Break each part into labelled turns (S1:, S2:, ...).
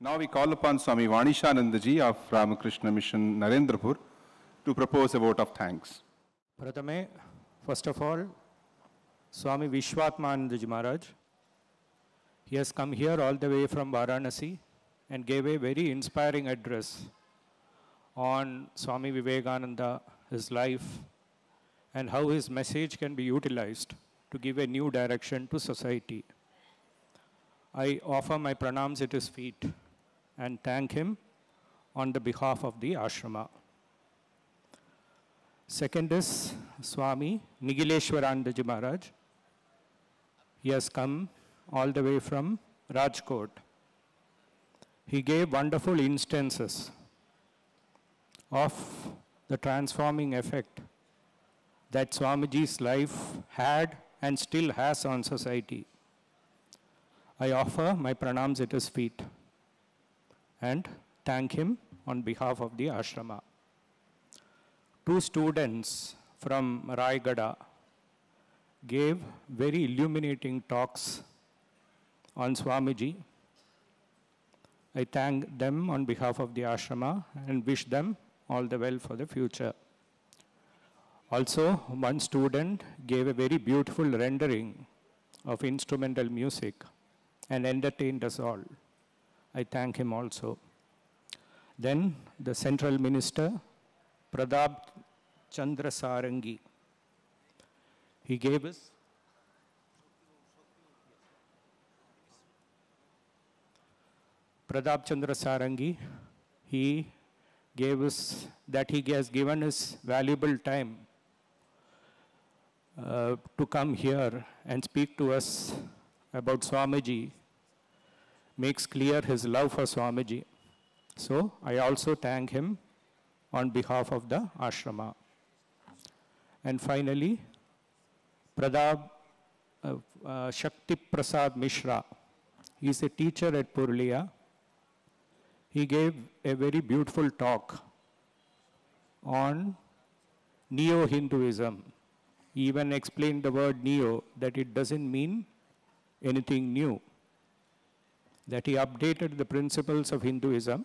S1: Now we call upon Swami Vanishanandaji of Ramakrishna Mission, Narendrapur, to propose a vote of thanks.
S2: Pratame, first of all, Swami Vishwatmanandaji Maharaj. He has come here all the way from Varanasi and gave a very inspiring address on Swami Vivekananda, his life, and how his message can be utilized to give a new direction to society. I offer my pranams at his feet and thank him on the behalf of the ashrama. Second is Swami Nigileshwaranandaji Maharaj. He has come all the way from Rajkot. He gave wonderful instances of the transforming effect that Swamiji's life had and still has on society. I offer my pranams at his feet and thank him on behalf of the ashrama. Two students from Raigada gave very illuminating talks on Swamiji. I thank them on behalf of the ashrama and wish them all the well for the future. Also, one student gave a very beautiful rendering of instrumental music and entertained us all. I thank him also. Then the Central Minister, Pradab Chandra Sarangi. He gave us Pradab Chandra Sarangi. He gave us that he has given us valuable time to come here and speak to us about Swamiji, makes clear his love for Swamiji. So I also thank him on behalf of the ashrama. And finally, Pradab Shakti Prasad Mishra. He is a teacher at Purulia. He gave a very beautiful talk on Neo-Hinduism. He even explained the word neo, that it doesn't mean anything new, that he updated the principles of Hinduism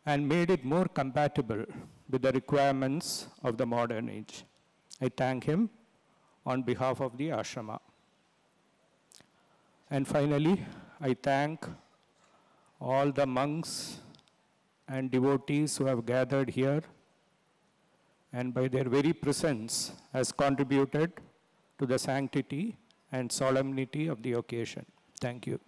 S2: and made it more compatible with the requirements of the modern age. I thank him on behalf of the ashrama. And finally, I thank all the monks and devotees who have gathered here and by their very presence has contributed to the sanctity and solemnity of the occasion. Thank you.